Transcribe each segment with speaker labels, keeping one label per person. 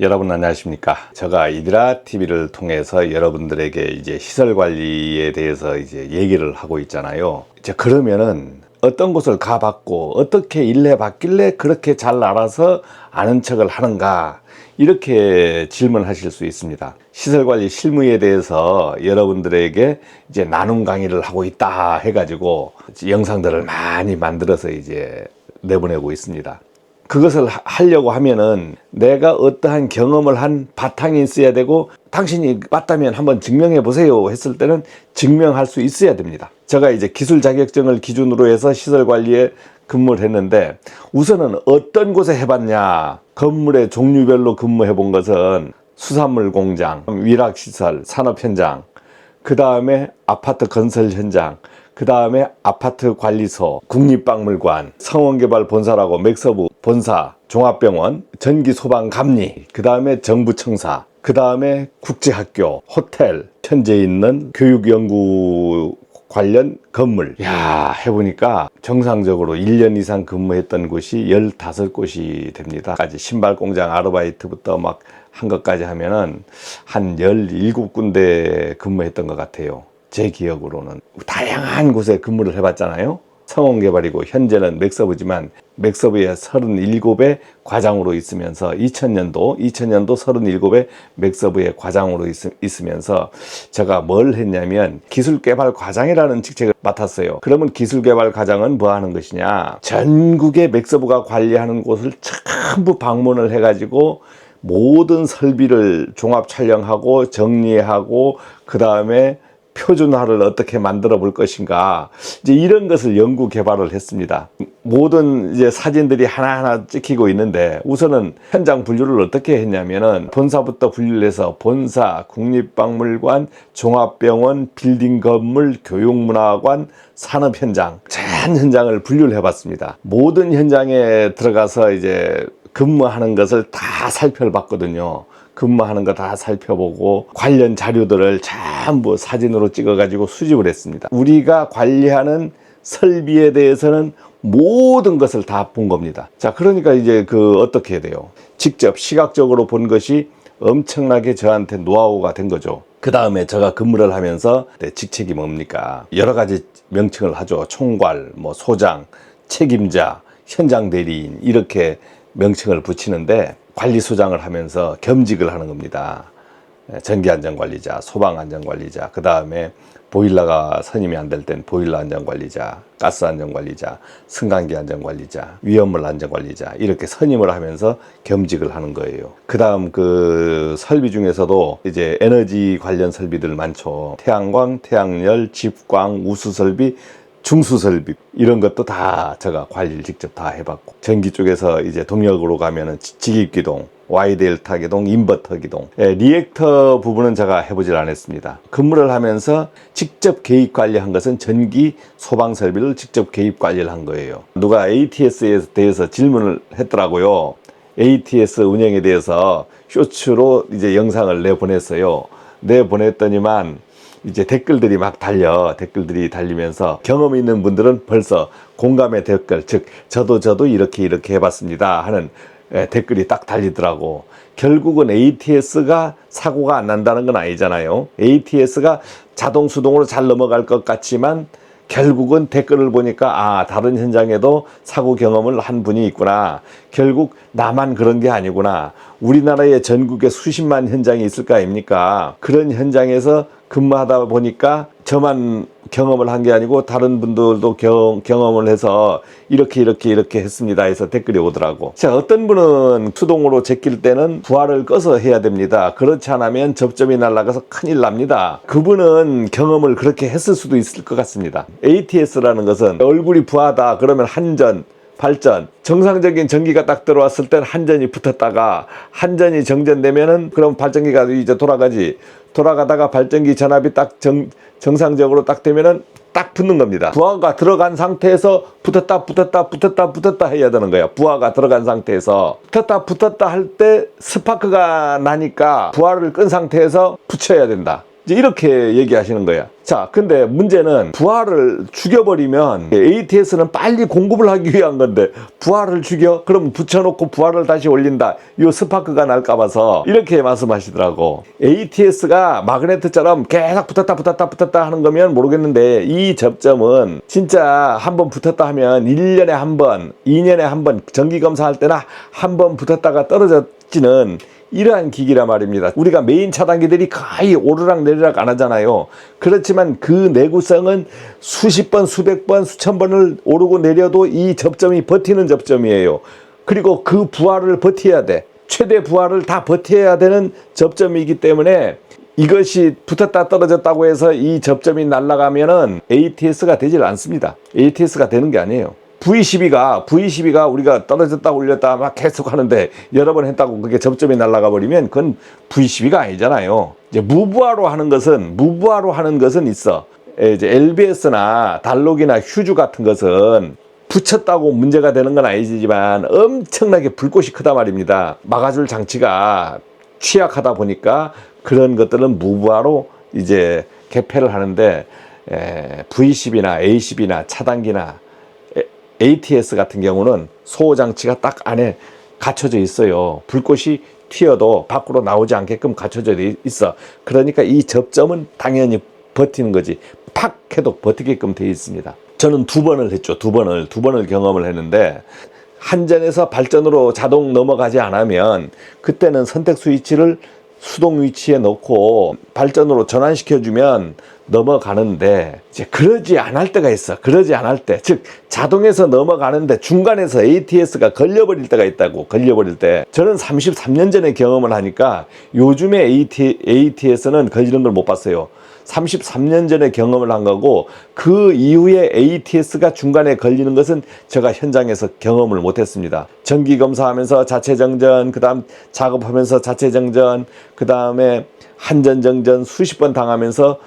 Speaker 1: 여러분 안녕하십니까? 제가 이드라 TV를 통해서 여러분들에게 이제 시설 관리에 대해서 이제 얘기를 하고 있잖아요. 이제 그러면은 어떤 곳을 가봤고 어떻게 일해 봤길래 그렇게 잘 알아서 아는 척을 하는가, 이렇게 질문하실 수 있습니다. 시설 관리 실무에 대해서 여러분들에게 이제 나눔 강의를 하고 있다 해가지고 영상들을 많이 만들어서 이제 내보내고 있습니다. 그것을 하려고 하면은 내가 어떠한 경험을 한 바탕이 있어야 되고, 당신이 맞다면 한번 증명해 보세요 했을 때는 증명할 수 있어야 됩니다. 제가 이제 기술 자격증을 기준으로 해서 시설 관리에 근무를 했는데, 우선은 어떤 곳에 해봤냐, 건물의 종류별로 근무해 본 것은 수산물 공장, 위락시설, 산업 현장, 그 다음에 아파트 건설 현장, 그 다음에 아파트 관리소, 국립박물관, 성원개발 본사라고 맥서브 본사, 종합병원, 전기소방감리, 그 다음에 정부청사, 그 다음에 국제학교, 호텔, 현재 있는 교육연구 관련 건물. 야, 해보니까 정상적으로 1년 이상 근무했던 곳이 15곳이 됩니다. 신발 공장 아르바이트부터 막 한 것까지 하면은 한 17군데 근무했던 것 같아요. 제 기억으로는. 다양한 곳에 근무를 해봤잖아요. 성원개발이고 현재는 맥서브지만 맥서브의 37의 과장으로 있으면서 2000년도 37의 맥서브의 과장으로 있으면서 제가 뭘 했냐면 기술개발 과장이라는 직책을 맡았어요. 그러면 기술개발 과장은 뭐 하는 것이냐, 전국의 맥서브가 관리하는 곳을 전부 방문을 해가지고 모든 설비를 종합 촬영하고 정리하고, 그 다음에 표준화를 어떻게 만들어 볼 것인가, 이제 이런 것을 연구 개발을 했습니다. 모든 이제 사진들이 하나하나 찍히고 있는데, 우선은 현장 분류를 어떻게 했냐면은 본사부터 분류를 해서 본사, 국립박물관, 종합병원, 빌딩 건물, 교육문화관, 산업 현장, 전 현장을 분류를 해봤습니다. 모든 현장에 들어가서 이제 근무하는 것을 다 살펴봤거든요. 근무하는 거 다 살펴보고 관련 자료들을 전부 사진으로 찍어가지고 수집을 했습니다. 우리가 관리하는 설비에 대해서는 모든 것을 다 본 겁니다. 자, 그러니까 이제 어떻게 해야 돼요? 직접 시각적으로 본 것이 엄청나게 저한테 노하우가 된 거죠. 그 다음에 제가 근무를 하면서 내 직책이 뭡니까? 여러 가지 명칭을 하죠. 총괄, 소장, 책임자, 현장 대리인, 이렇게 명칭을 붙이는데, 관리소장을 하면서 겸직을 하는 겁니다. 전기안전관리자, 소방안전관리자, 그 다음에 보일러가 선임이 안 될 땐 보일러 안전관리자, 가스안전관리자, 승강기 안전관리자, 위험물 안전관리자, 이렇게 선임을 하면서 겸직을 하는 거예요. 그 다음 설비 중에서도 이제 에너지 관련 설비들 많죠. 태양광, 태양열, 집광, 우수설비, 중수설비, 이런 것도 다 제가 관리를 직접 다 해봤고, 전기 쪽에서 이제 동력으로 가면은 직입기동, Y델타 기동, 인버터 기동, 리액터 부분은 제가 해보질 않았습니다. 근무를 하면서 직접 개입 관리한 것은 전기 소방 설비를 직접 개입 관리를 한 거예요. 누가 ATS에 대해서 질문을 했더라고요. ATS 운영에 대해서 쇼츠로 이제 영상을 내보냈어요. 내보냈더니만 이제 댓글들이 막 댓글들이 달리면서 경험 있는 분들은 벌써 공감의 댓글, 즉 저도 이렇게 해봤습니다 하는 댓글이 딱 달리더라고. 결국은 ATS가 사고가 안 난다는 건 아니잖아요. ATS가 자동 수동으로 잘 넘어갈 것 같지만 결국은 댓글을 보니까 다른 현장에도 사고 경험을 한 분이 있구나, 결국 나만 그런 게 아니구나, 우리나라에 전국에 수십만 현장이 있을 거 아닙니까? 그런 현장에서 근무하다 보니까 저만 경험을 한 게 아니고 다른 분들도 경험을 해서 이렇게 했습니다 해서 댓글이 오더라고. 자, 어떤 분은 수동으로 제낄 때는 부하를 꺼서 해야 됩니다. 그렇지 않으면 접점이 날아가서 큰일 납니다. 그분은 경험을 그렇게 했을 수도 있을 것 같습니다. ATS라는 것은 얼굴이 부하다 그러면 한전, 발전, 정상적인 전기가 딱 들어왔을 땐 한전이 붙었다가 한전이 정전되면은 그럼 발전기가 이제 돌아가다가 발전기 전압이 딱 정상적으로 딱 되면은 딱 붙는 겁니다. 부하가 들어간 상태에서 붙었다 해야 되는 거예요. 부하가 들어간 상태에서 붙었다 할 때 스파크가 나니까 부하를 끈 상태에서 붙여야 된다. 이제 이렇게 얘기하시는 거야. 자, 근데 문제는 부하를 죽여버리면 ATS는 빨리 공급을 하기 위한 건데 부하를 죽여? 그럼 붙여놓고 부하를 다시 올린다. 이 스파크가 날까 봐서 이렇게 말씀하시더라고. ATS가 마그네트처럼 계속 붙었다 하는 거면 모르겠는데 이 접점은 진짜 한번 붙었다 하면 1년에 한 번, 2년에 한 번 정기 검사할 때나 한 번 붙었다가 떨어졌지는 이러한 기기란 말입니다. 우리가 메인 차단기들이 거의 오르락 내리락 안 하잖아요. 그렇지만 그 내구성은 수십 번, 수백 번, 수천 번을 오르고 내려도 이 접점이 버티는 접점이에요. 그리고 그 부하를 버텨야 돼. 최대 부하를 다 버텨야 되는 접점이기 때문에 이것이 붙었다 떨어졌다고 해서 이 접점이 날아가면은 ATS가 되질 않습니다. ATS가 되는 게 아니에요. V12가 우리가 떨어졌다 올렸다 막 계속 하는데 여러 번 했다고 그게 접점이 날아가 버리면 그건 V12가 아니잖아요. 이제 무부하로 하는 것은 있어. 이제 LBS나 달록이나 휴즈 같은 것은 붙였다고 문제가 되는 건 아니지만 엄청나게 불꽃이 크단 말입니다. 막아줄 장치가 취약하다 보니까 그런 것들은 무부하로 이제 개폐를 하는데 V10이나 A10이나 차단기나 ATS 같은 경우는 소호장치가 딱 안에 갖춰져 있어요. 불꽃이 튀어도 밖으로 나오지 않게끔 갖춰져 있어. 그러니까 이 접점은 당연히 버티는 거지. 팍 해도 버티게끔 되어 있습니다. 저는 두 번을 했죠. 두 번을 경험을 했는데 한전에서 발전으로 자동 넘어가지 않으면 그때는 선택 스위치를 수동 위치에 놓고 발전으로 전환시켜주면 넘어가는데 이제 그러지 않을 때가 있어. 그러지 않을 때, 즉 자동에서 넘어가는데 중간에서 ATS가 걸려버릴 때가 있다고. 걸려버릴 때 저는 33년 전에 경험을 하니까 요즘에 ATS는 걸리는 걸 못 봤어요. 33년 전에 경험을 한 거고 그 이후에 ATS가 중간에 걸리는 것은 제가 현장에서 경험을 못했습니다. 정기 검사하면서 자체 정전, 그 다음 작업하면서 자체 정전, 그 다음에 한전 정전 수십 번 당하면서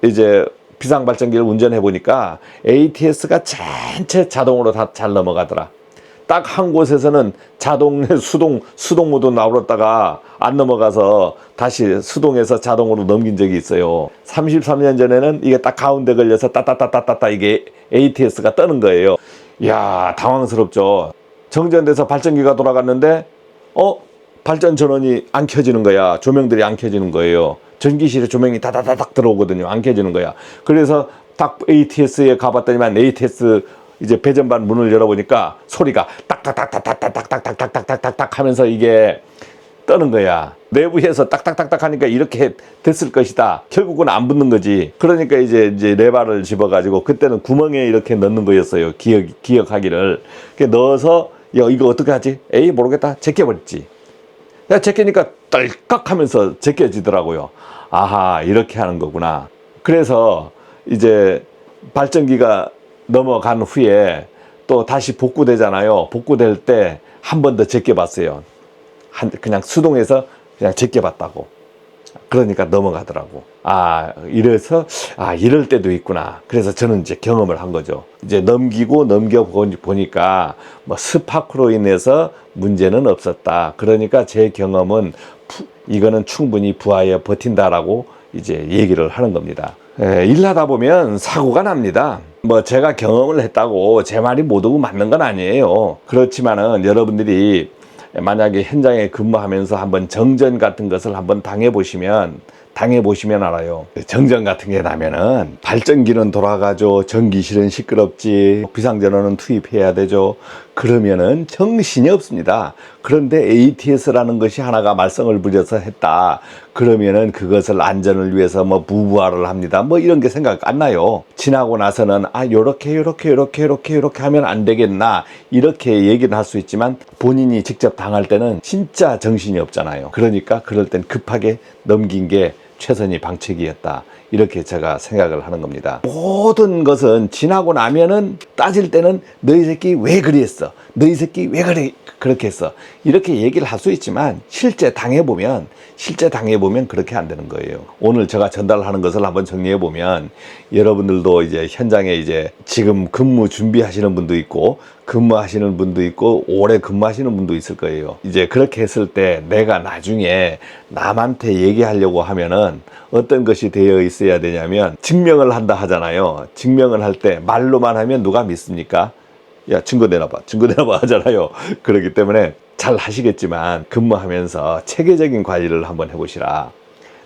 Speaker 1: 이제 비상발전기를 운전해 보니까 ATS가 전체 자동으로 다 잘 넘어가더라. 딱 한 곳에서는 자동, 수동 모드 나오렸다가 안 넘어가서 다시 수동에서 자동으로 넘긴 적이 있어요. 33년 전에는 이게 딱 가운데 걸려서 따따따따따따 이게 ATS가 뜨는 거예요. 이야, 당황스럽죠. 정전돼서 발전기가 돌아갔는데 발전 전원이 안 켜지는 거야. 조명들이 안 켜지는 거예요. 전기실에 조명이 다다다닥 들어오거든요. 안 켜지는 거야. 그래서 딱 ATS에 가봤더니만 ATS 이제 배전반 문을 열어보니까 소리가 딱딱딱딱딱딱딱딱딱딱딱 하면서 이게 떠는 거야. 내부에서 딱딱딱딱 하니까 이렇게 됐을 것이다. 결국은 안 붙는 거지. 그러니까 이제 레바를 집어가지고 그때는 구멍에 이렇게 넣는 거였어요. 기억하기를. 넣어서 이거 어떻게 하지? 에이 모르겠다. 제껴버렸지. 제끼니까 떨깍 하면서 제껴지더라고요. 아하, 이렇게 하는 거구나. 그래서 이제 발전기가 넘어간 후에 또 다시 복구되잖아요. 복구될 때 한 번 더 제껴봤어요. 그냥 수동에서 그냥 제껴봤다고. 그러니까 넘어가더라고. 이래서 이럴 때도 있구나. 그래서 저는 이제 경험을 한 거죠. 이제 넘겨보니까 뭐 스파크로 인해서 문제는 없었다. 그러니까 제 경험은 이거는 충분히 부하에 버틴다라고 이제 얘기를 하는 겁니다. 일하다 보면 사고가 납니다. 뭐 제가 경험을 했다고 제 말이 모두 맞는 건 아니에요. 그렇지만은 여러분들이 만약에 현장에 근무하면서 한번 정전 같은 것을 한번 당해보시면 알아요. 정전 같은 게 나면은 발전기는 돌아가죠. 전기실은 시끄럽지. 비상전원은 투입해야 되죠. 그러면은 정신이 없습니다. 그런데 ATS라는 것이 하나가 말썽을 부려서 했다. 그러면은 그것을 안전을 위해서 뭐 무부하를 합니다. 뭐 이런 게 생각 안 나요. 지나고 나서는 요렇게 하면 안 되겠나. 이렇게 얘기는 할 수 있지만 본인이 직접 당할 때는 진짜 정신이 없잖아요. 그러니까 그럴 땐 급하게 넘긴 게 최선의 방책이었다. 이렇게 제가 생각을 하는 겁니다. 모든 것은 지나고 나면은 따질 때는 너희 새끼 왜 그랬어? 너 이 새끼 왜 그래 그렇게 했어 이렇게 얘기를 할 수 있지만 실제 당해보면 그렇게 안 되는 거예요. 오늘 제가 전달하는 것을 한번 정리해 보면 여러분들도 이제 현장에 이제 지금 근무 준비하시는 분도 있고 근무하시는 분도 있고 오래 근무하시는 분도 있을 거예요. 이제 그렇게 했을 때 내가 나중에 남한테 얘기하려고 하면은 어떤 것이 되어 있어야 되냐면 증명을 한다 하잖아요. 증명을 할 때 말로만 하면 누가 믿습니까? 야, 증거 내놔봐 하잖아요. 그렇기 때문에 잘 하시겠지만 근무하면서 체계적인 관리를 한번 해보시라.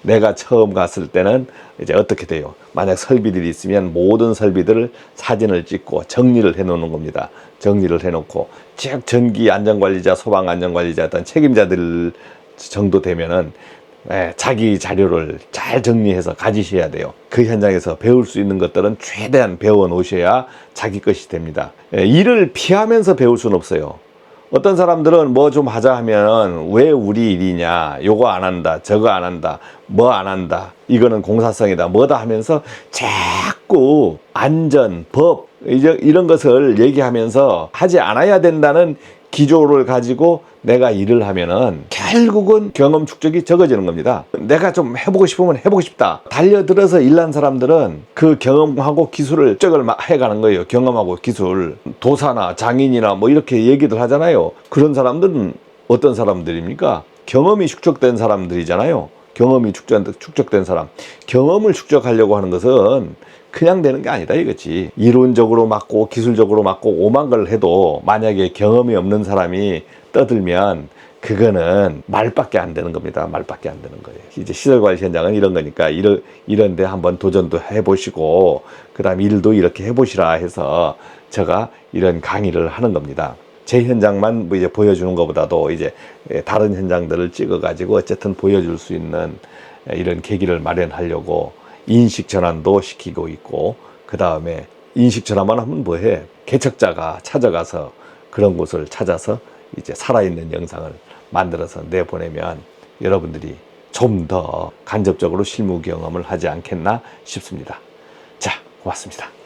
Speaker 1: 내가 처음 갔을 때는 이제 어떻게 돼요? 만약 설비들이 있으면 모든 설비들을 사진을 찍고 정리를 해 놓는 겁니다. 정리를 해 놓고 즉 전기 안전관리자, 소방 안전관리자 어떤 책임자들 정도 되면은 자기 자료를 잘 정리해서 가지셔야 돼요. 그 현장에서 배울 수 있는 것들은 최대한 배워 놓으셔야 자기 것이 됩니다. 일을 피하면서 배울 수는 없어요. 어떤 사람들은 뭐 좀 하자 하면 왜 우리 일이냐, 요거 안 한다, 저거 안 한다, 뭐 안 한다, 이거는 공사성이다, 뭐다 하면서 자꾸 안전, 법 이제 이런 것을 얘기하면서 하지 않아야 된다는 기조를 가지고 내가 일을 하면은 결국은 경험 축적이 적어지는 겁니다. 내가 좀 해보고 싶으면 해보고 싶다. 달려들어서 일한 사람들은 그 경험하고 기술을 축적을 해가는 거예요. 경험하고 기술. 도사나 장인이나 뭐 이렇게 얘기들 하잖아요. 그런 사람들은 어떤 사람들입니까? 경험이 축적된 사람들이잖아요. 경험이 축적된 사람. 경험을 축적하려고 하는 것은 그냥 되는 게 아니다 이거지. 이론적으로 맞고 기술적으로 맞고 오만 걸 해도 만약에 경험이 없는 사람이 떠들면 그거는 말밖에 안 되는 겁니다. 말밖에 안 되는 거예요. 이제 시설관리 현장은 이런 거니까 이런데 한번 도전도 해보시고 그다음 일도 이렇게 해보시라 해서 제가 이런 강의를 하는 겁니다. 제 현장만 뭐 이제 보여주는 것보다도 이제 다른 현장들을 찍어가지고 어쨌든 보여줄 수 있는 이런 계기를 마련하려고 인식 전환도 시키고 있고, 그 다음에 인식 전환만 하면 뭐해? 개척자가 찾아가서 그런 곳을 찾아서 이제 살아있는 영상을 만들어서 내보내면 여러분들이 좀 더 간접적으로 실무 경험을 하지 않겠나 싶습니다. 자, 고맙습니다.